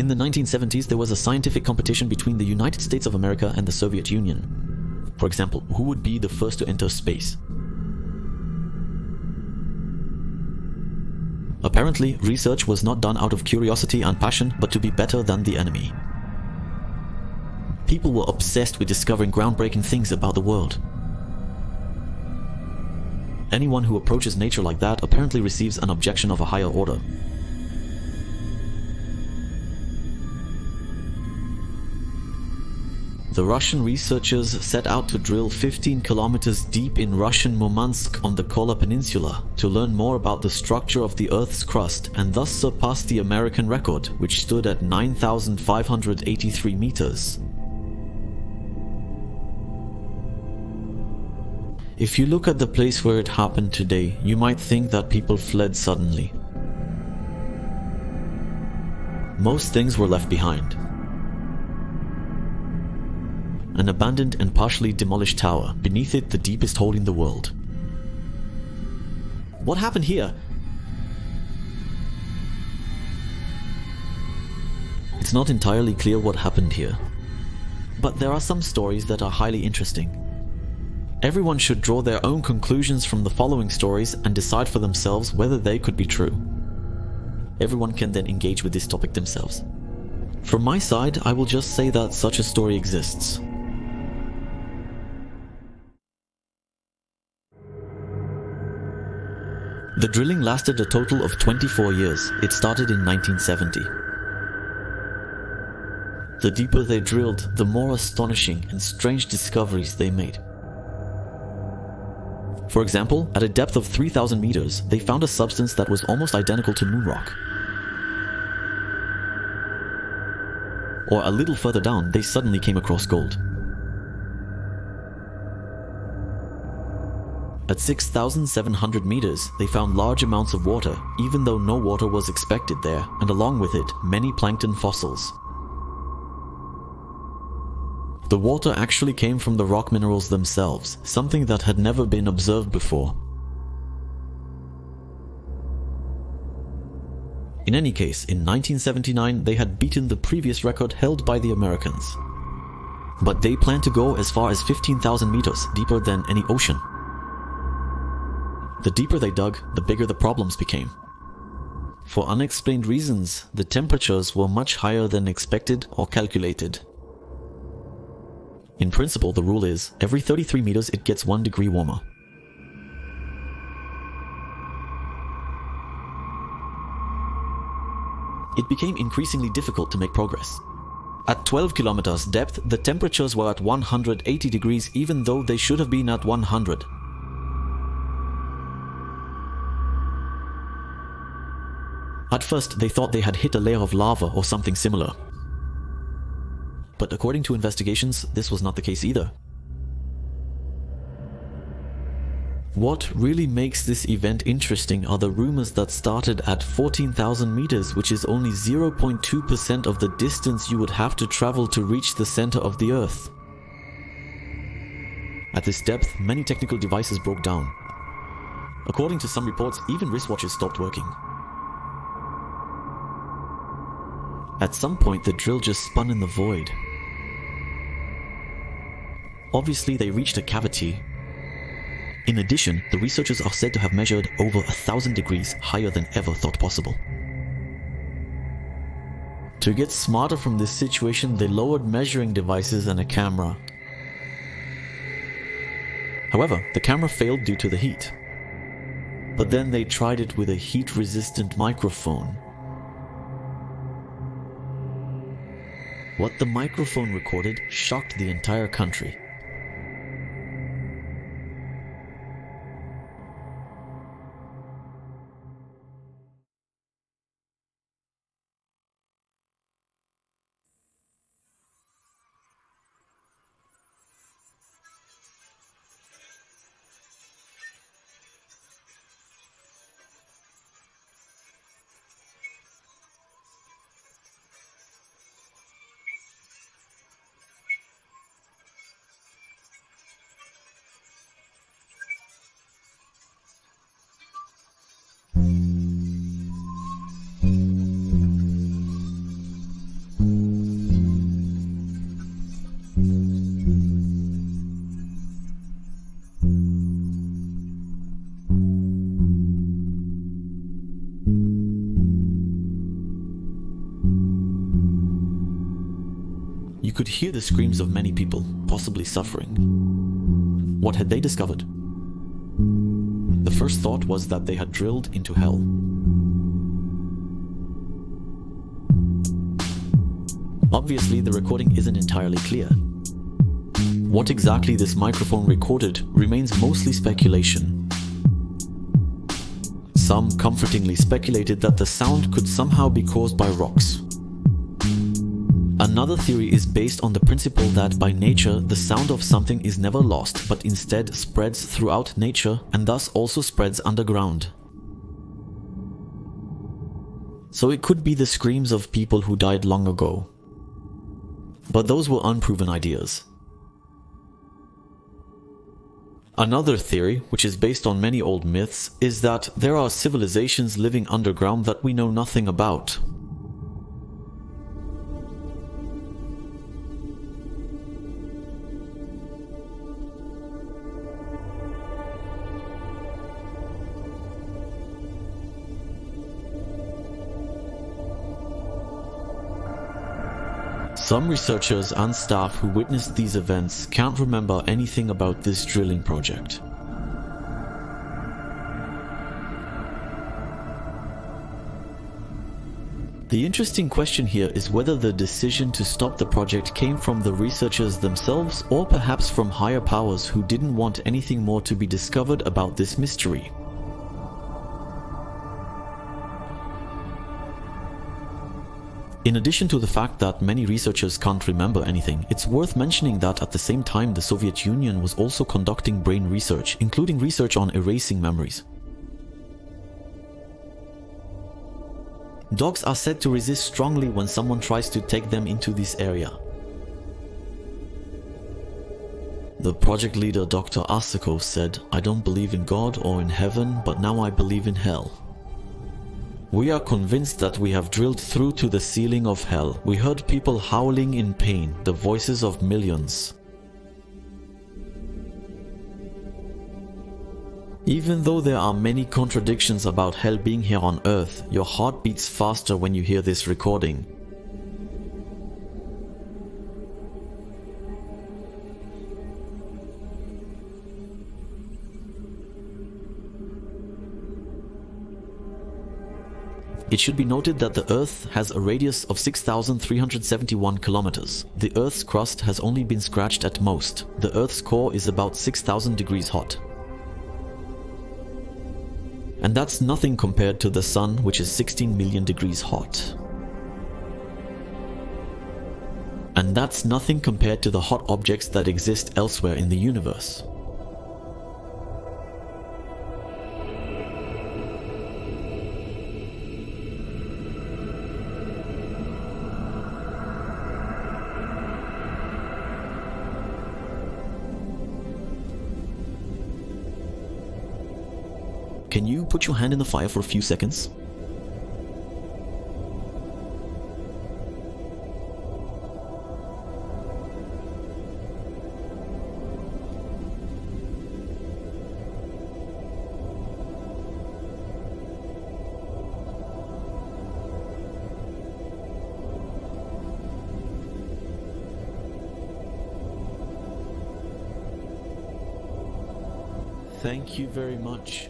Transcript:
In the 1970s, there was a scientific competition between the United States of America and the Soviet Union. For example, who would be the first to enter space? Apparently, research was not done out of curiosity and passion, but to be better than the enemy. People were obsessed with discovering groundbreaking things about the world. Anyone who approaches nature like that apparently receives an objection of a higher order. The Russian researchers set out to drill 15 kilometers deep in Russian Murmansk on the Kola Peninsula to learn more about the structure of the Earth's crust and thus surpass the American record, which stood at 9,583 meters. If you look at the place where it happened today, you might think that people fled suddenly. Most things were left behind. An abandoned and partially demolished tower, beneath it the deepest hole in the world. What happened here? It's not entirely clear what happened here, but there are some stories that are highly interesting. Everyone should draw their own conclusions from the following stories and decide for themselves whether they could be true. Everyone can then engage with this topic themselves. From my side, I will just say that such a story exists. The drilling lasted a total of 24 years. It started in 1970. The deeper they drilled, the more astonishing and strange discoveries they made. For example, at a depth of 3,000 meters, they found a substance that was almost identical to moon rock. Or a little further down, they suddenly came across gold. At 6,700 meters, they found large amounts of water, even though no water was expected there, and along with it, many plankton fossils. The water actually came from the rock minerals themselves, something that had never been observed before. In any case, in 1979 they had beaten the previous record held by the Americans. But they planned to go as far as 15,000 meters, deeper than any ocean. The deeper they dug, the bigger the problems became. For unexplained reasons, the temperatures were much higher than expected or calculated. In principle, the rule is, every 33 meters it gets 1 degree warmer. It became increasingly difficult to make progress. At 12 kilometers depth, the temperatures were at 180 degrees even though they should have been at 100. At first, they thought they had hit a layer of lava or something similar. But according to investigations, this was not the case either. What really makes this event interesting are the rumors that started at 14,000 meters, which is only 0.2% of the distance you would have to travel to reach the center of the Earth. At this depth, many technical devices broke down. According to some reports, even wristwatches stopped working. At some point, the drill just spun in the void. Obviously, they reached a cavity. In addition, the researchers are said to have measured over 1,000 degrees higher than ever thought possible. To get smarter from this situation, they lowered measuring devices and a camera. However, the camera failed due to the heat. But then they tried it with a heat-resistant microphone. What the microphone recorded shocked the entire country. You could hear the screams of many people, possibly suffering. What had they discovered? The first thought was that they had drilled into hell. Obviously, the recording isn't entirely clear. What exactly this microphone recorded remains mostly speculation. Some comfortingly speculated that the sound could somehow be caused by rocks. Another theory is based on the principle that by nature, the sound of something is never lost, but instead spreads throughout nature and thus also spreads underground. So it could be the screams of people who died long ago. But those were unproven ideas. Another theory, which is based on many old myths, is that there are civilizations living underground that we know nothing about. Some researchers and staff who witnessed these events can't remember anything about this drilling project. The interesting question here is whether the decision to stop the project came from the researchers themselves or perhaps from higher powers who didn't want anything more to be discovered about this mystery. In addition to the fact that many researchers can't remember anything, it's worth mentioning that at the same time the Soviet Union was also conducting brain research, including research on erasing memories. Dogs are said to resist strongly when someone tries to take them into this area. The project leader Dr. Asakov said, "I don't believe in God or in heaven, but now I believe in hell. We are convinced that we have drilled through to the ceiling of hell. We heard people howling in pain, the voices of millions. Even though there are many contradictions about hell being here on Earth, your heart beats faster when you hear this recording." It should be noted that the Earth has a radius of 6,371 kilometers. The Earth's crust has only been scratched at most. The Earth's core is about 6,000 degrees hot. And that's nothing compared to the Sun, which is 16 million degrees hot. And that's nothing compared to the hot objects that exist elsewhere in the universe. Can you put your hand in the fire for a few seconds? Thank you very much.